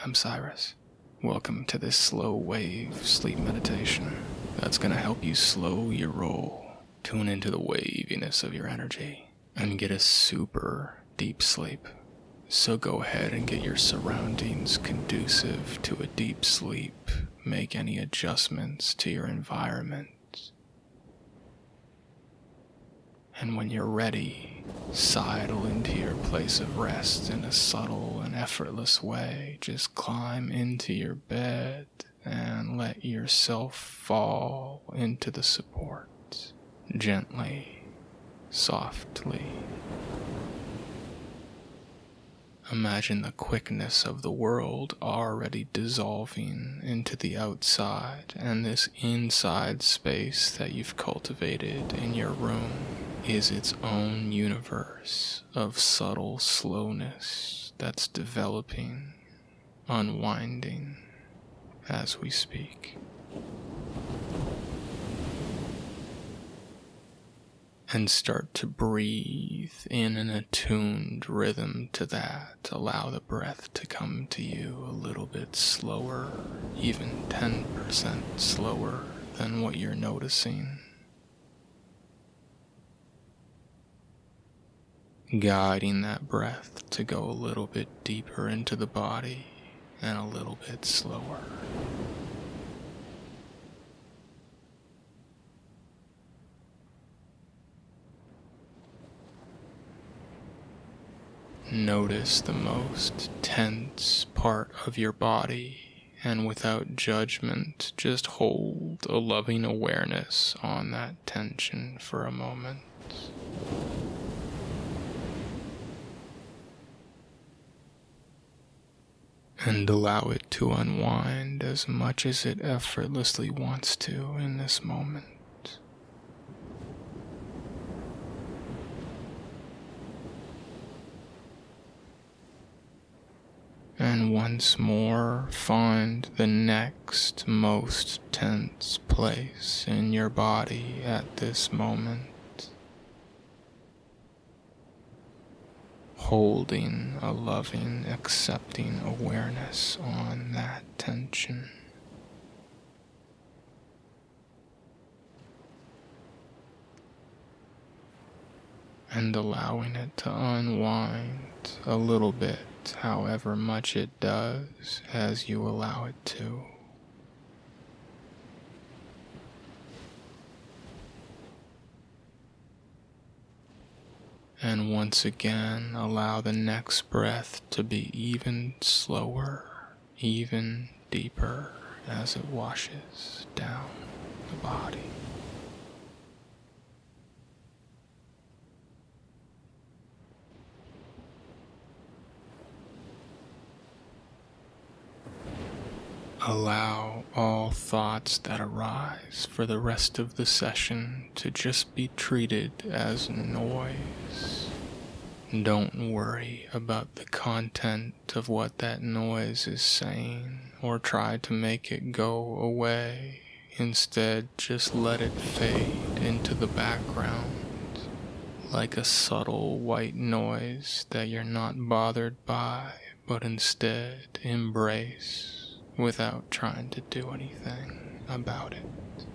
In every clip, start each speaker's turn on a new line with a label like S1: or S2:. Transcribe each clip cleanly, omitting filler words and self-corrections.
S1: I'm Cyrus. Welcome to this slow wave sleep meditation that's going to help you slow your roll, tune into the waviness of your energy, and get a super deep sleep. So go ahead and get your surroundings conducive to a deep sleep. Make any adjustments to your environment. And when you're ready, sidle into your place of rest in a subtle and effortless way. Just climb into your bed and let yourself fall into the support, gently, softly. Imagine the quickness of the world already dissolving into the outside, and this inside space that you've cultivated in your room is its own universe of subtle slowness that's developing, unwinding as we speak. And start to breathe in an attuned rhythm to that. Allow the breath to come to you a little bit slower, even 10% slower than what you're noticing. Guiding that breath to go a little bit deeper into the body and a little bit slower. Notice the most tense part of your body, and without judgment, just hold a loving awareness on that tension for a moment. And allow it to unwind as much as it effortlessly wants to in this moment. And once more, find the next most tense place in your body at this moment. Holding a loving, accepting awareness on that tension. And allowing it to unwind a little bit, however much it does, as you allow it to. And once again, allow the next breath to be even slower, even deeper as it washes down the body. Allow all thoughts that arise for the rest of the session to just be treated as noise. Don't worry about the content of what that noise is saying or try to make it go away. Instead, just let it fade into the background like a subtle white noise that you're not bothered by, but instead embrace without trying to do anything about it.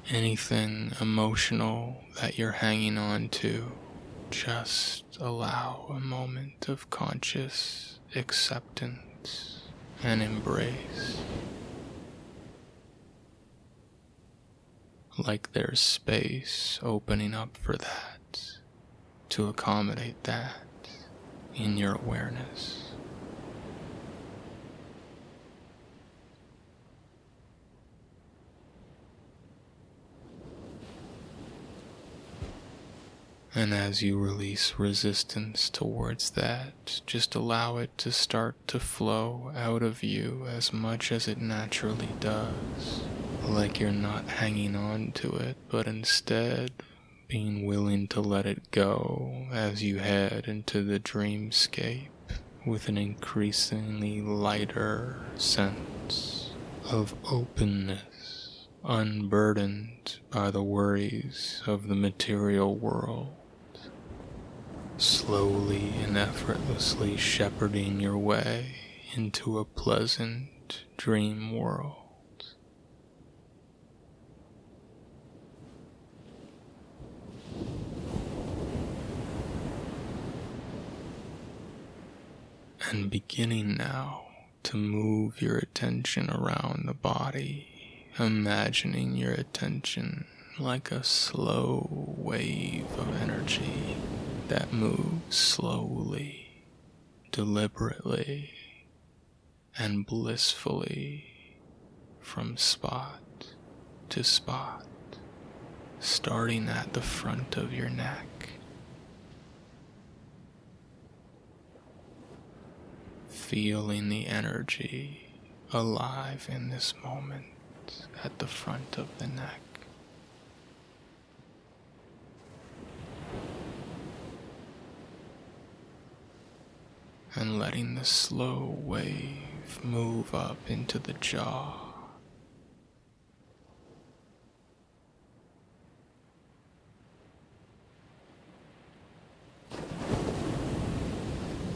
S1: Anything emotional that you're hanging on to, just allow a moment of conscious acceptance and embrace. Like there's space opening up for that, to accommodate that in your awareness. And as you release resistance towards that, just allow it to start to flow out of you as much as it naturally does. Like you're not hanging on to it, but instead being willing to let it go as you head into the dreamscape with an increasingly lighter sense of openness, unburdened by the worries of the material world, slowly and effortlessly shepherding your way into a pleasant dream world. And beginning now to move your attention around the body, imagining your attention like a slow wave of energy that moves slowly, deliberately, and blissfully from spot to spot, starting at the front of your neck. Feeling the energy alive in this moment at the front of the neck. And letting the slow wave move up into the jaw.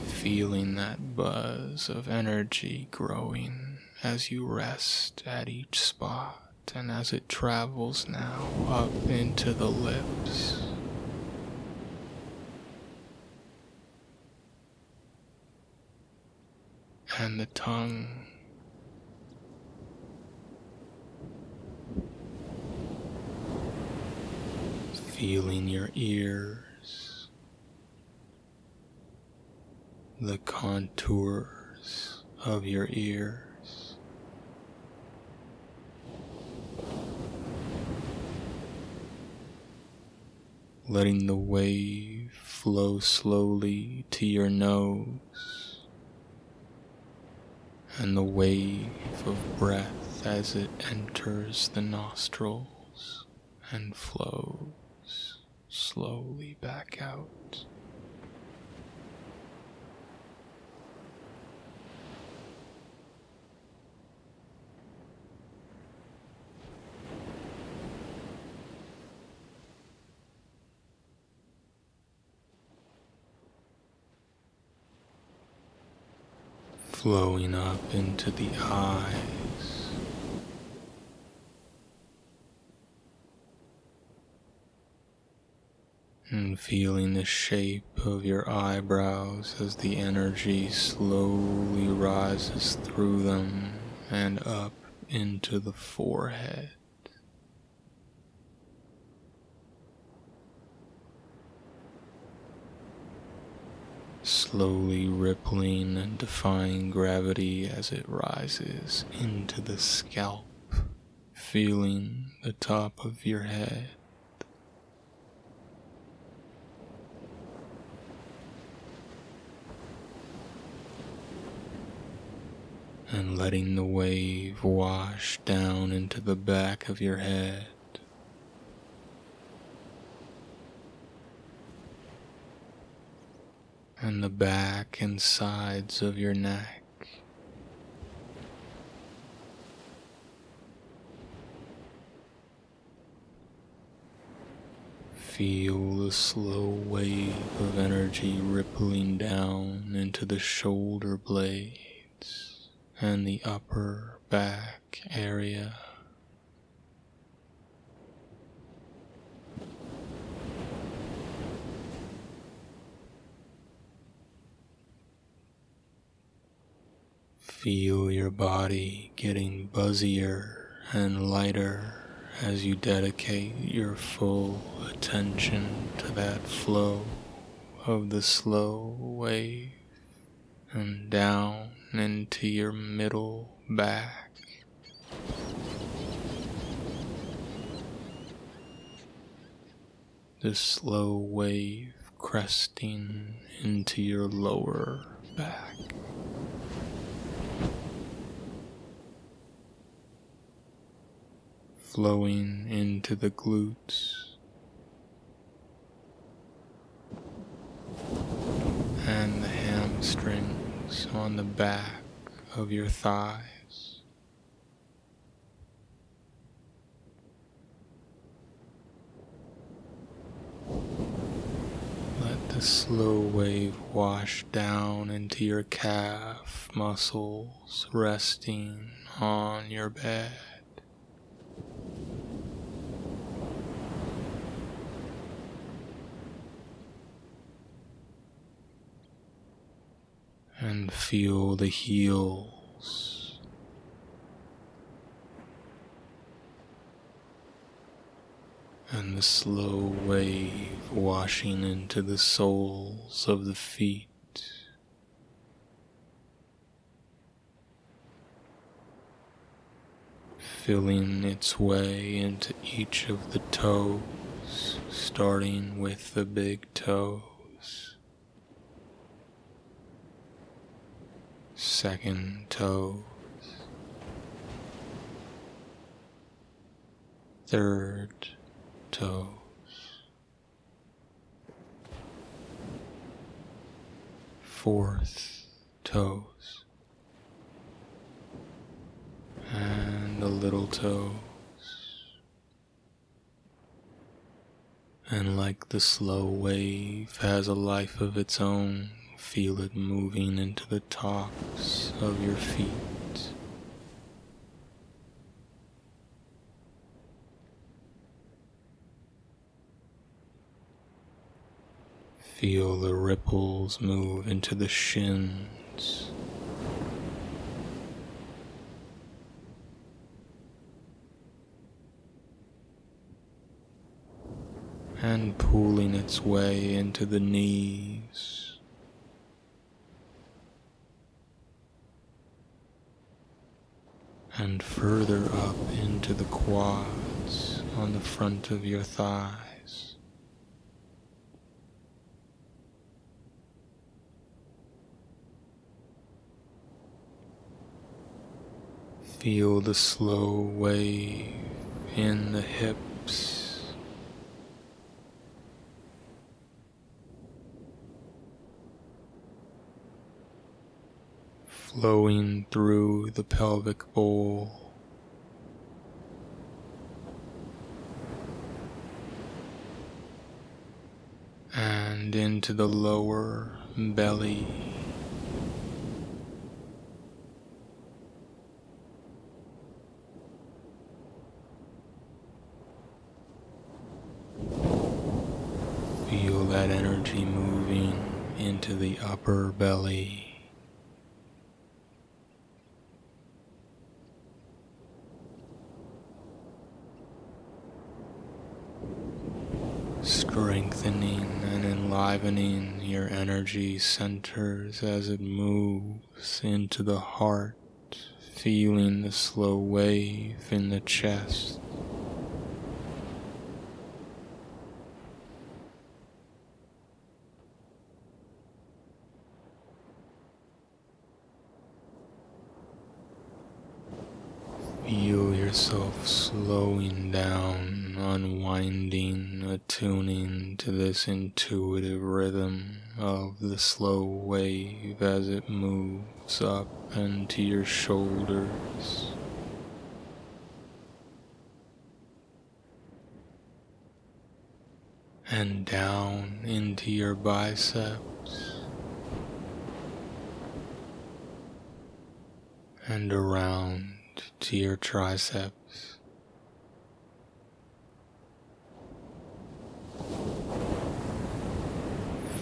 S1: Feeling that buzz of energy growing as you rest at each spot and as it travels now up into the lips. And the tongue. Feeling your ears, the contours of your ears, letting the wave flow slowly to your nose, and the wave of breath as it enters the nostrils and flows slowly back out. Flowing up into the eyes, and feeling the shape of your eyebrows as the energy slowly rises through them and up into the forehead. Slowly rippling and defying gravity as it rises into the scalp, feeling the top of your head. And letting the wave wash down into the back of your head. And the back and sides of your neck. Feel the slow wave of energy rippling down into the shoulder blades and the upper back area. Feel your body getting buzzier and lighter as you dedicate your full attention to that flow of the slow wave and down into your middle back. The slow wave cresting into your lower back. Flowing into the glutes and the hamstrings on the back of your thighs. a slow wave wash down into your calf muscles resting on your bed. And feel the heels and the slow wave washing into the soles of the feet. Filling its way into each of the toes, starting with the big toes. Second toes, third toes, fourth toes, and the little toes. And like the slow wave has a life of its own, feel it moving into the tops of your feet. Feel the ripples move into the shins. And pulling its way into the knees. And further up into the quads on the front of your thighs. Feel the slow wave in the hips. Flowing through the pelvic bowl. And into the lower belly. Feel that energy moving into the upper belly. Strengthening and enlivening your energy centers as it moves into the heart, feeling the slow wave in the chest. Feel yourself slowing down, unwinding, attuning to this intuitive rhythm of the slow wave as it moves up into your shoulders. And down into your biceps. And around to your triceps.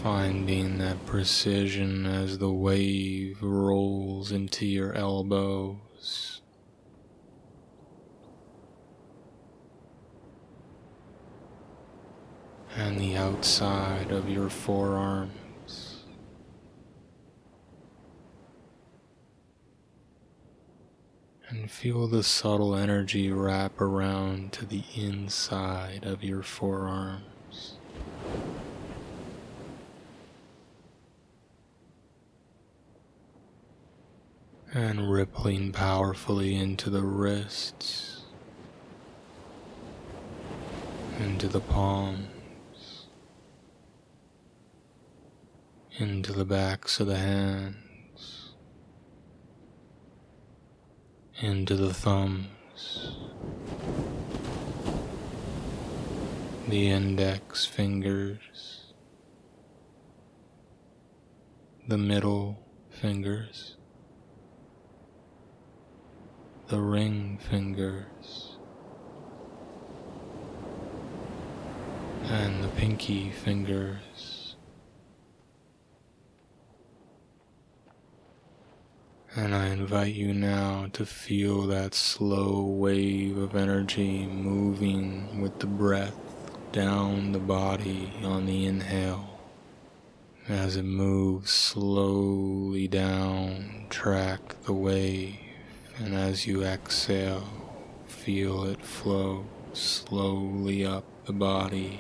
S1: Finding that precision as the wave rolls into your elbows. And the outside of your forearms. And feel the subtle energy wrap around to the inside of your forearms. And rippling powerfully into the wrists, into the palms, into the backs of the hands, into the thumbs, the index fingers, the middle fingers, the ring fingers, and the pinky fingers. And I invite you now to feel that slow wave of energy moving with the breath down the body on the inhale. As it moves slowly down, track the wave, and as you exhale, feel it flow slowly up the body.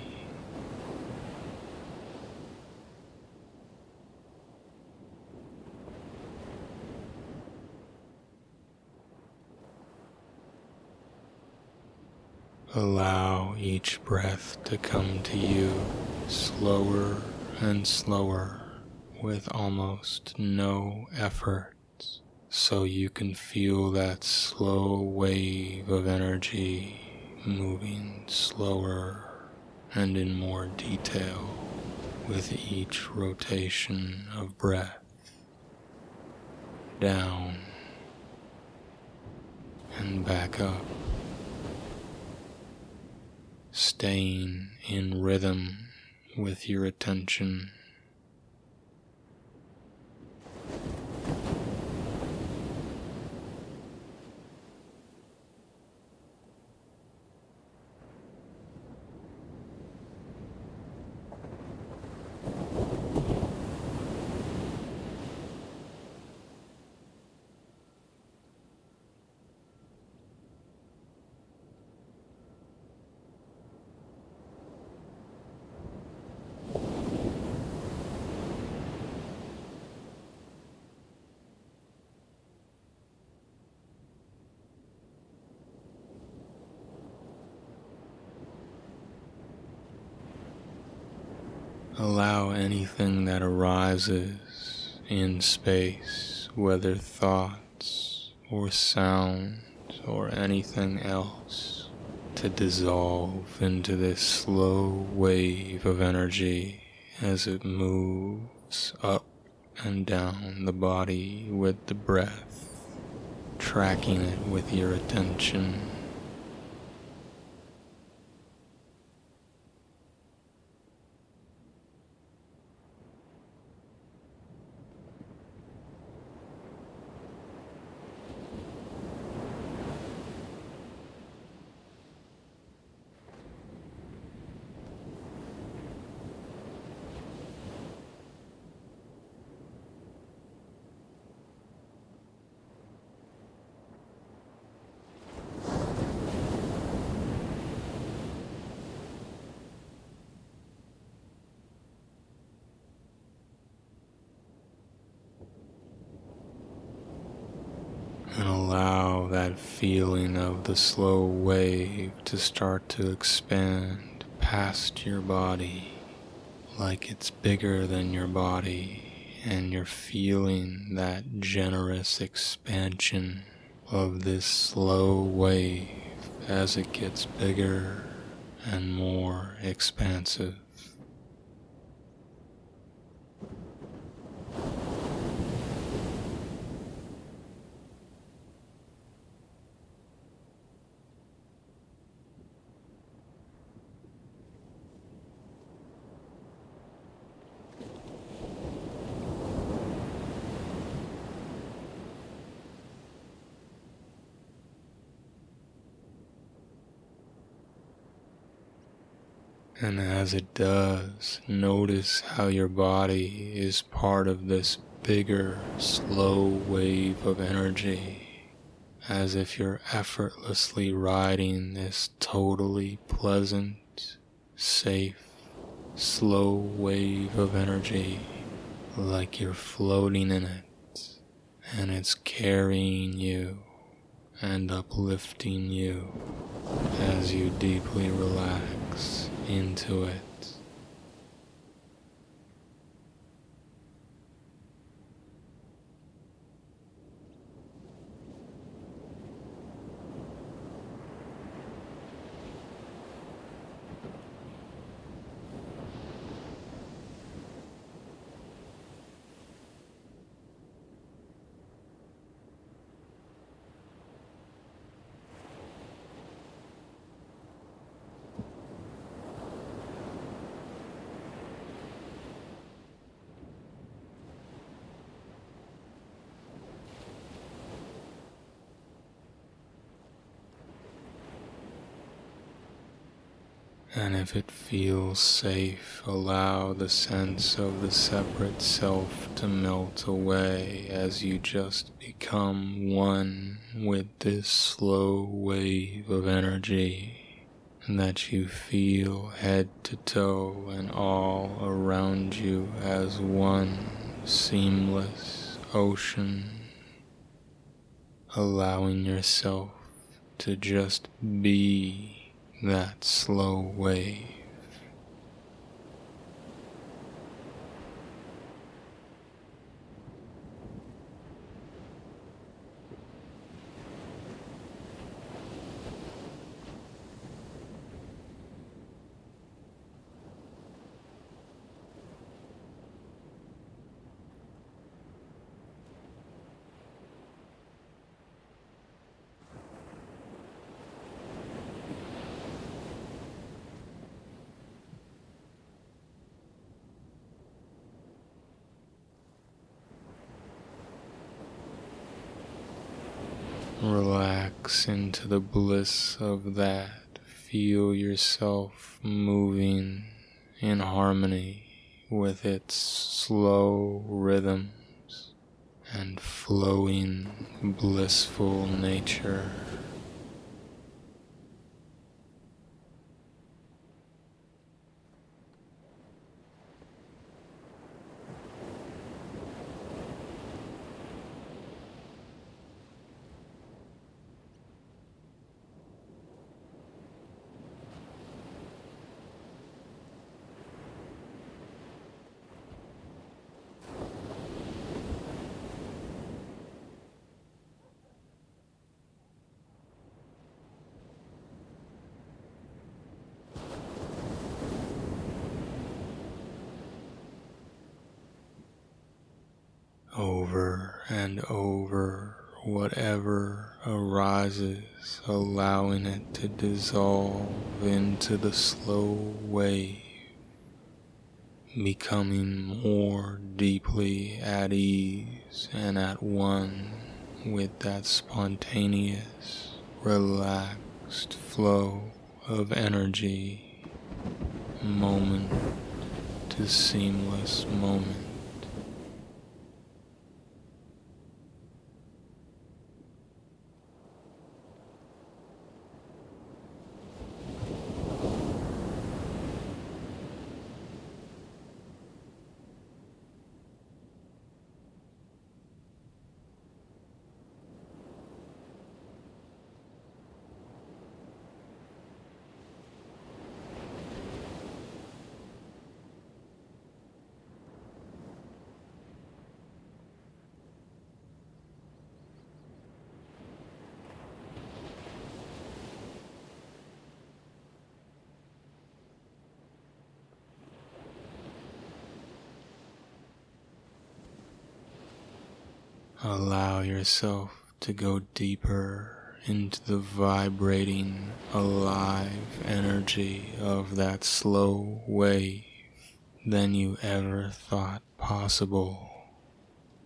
S1: Allow each breath to come to you slower and slower with almost no effort, so you can feel that slow wave of energy moving slower and in more detail with each rotation of breath. Down and back up. Staying in rhythm with your attention. Allow anything that arises in space, whether thoughts or sounds or anything else, to dissolve into this slow wave of energy as it moves up and down the body with the breath, tracking it with your attention. And allow that feeling of the slow wave to start to expand past your body, like it's bigger than your body, and you're feeling that generous expansion of this slow wave as it gets bigger and more expansive. And as it does, notice how your body is part of this bigger, slow wave of energy, as if you're effortlessly riding this totally pleasant, safe, slow wave of energy, like you're floating in it, and it's carrying you and uplifting you as you deeply relax into it. And if it feels safe, allow the sense of the separate self to melt away as you just become one with this slow wave of energy that you feel head to toe and all around you as one seamless ocean, allowing yourself to just be that slow wave. Relax into the bliss of that. Feel yourself moving in harmony with its slow rhythms and flowing blissful nature. Over and over, whatever arises, allowing it to dissolve into the slow wave, becoming more deeply at ease and at one with that spontaneous, relaxed flow of energy, moment to seamless moment. Allow yourself to go deeper into the vibrating, alive energy of that slow wave than you ever thought possible,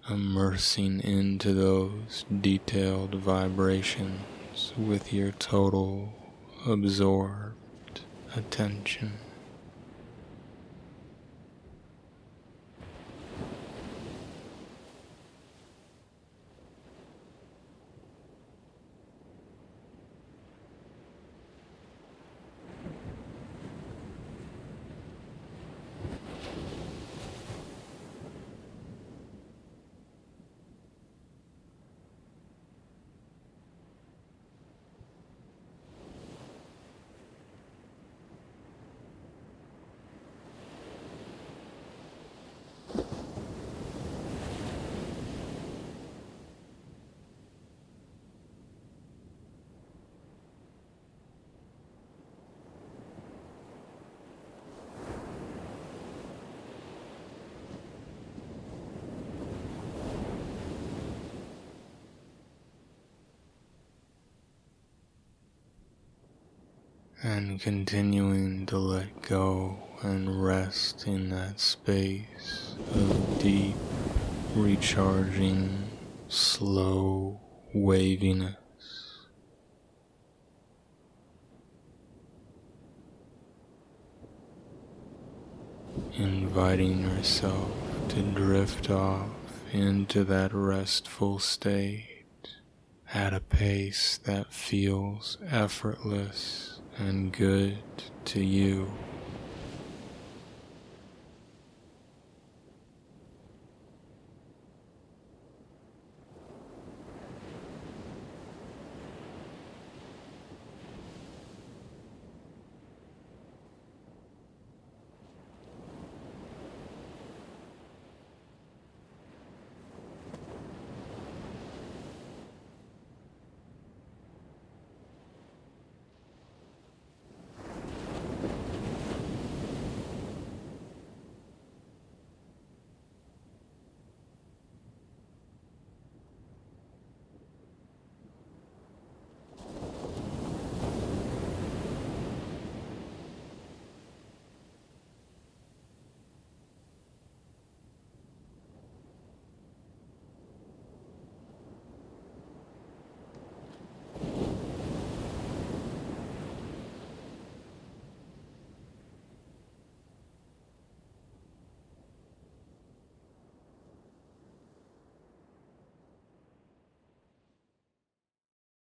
S1: immersing into those detailed vibrations with your total, absorbed attention. And continuing to let go and rest in that space of deep, recharging, slow waviness. inviting yourself to drift off into that restful state at a pace that feels effortless and good to you.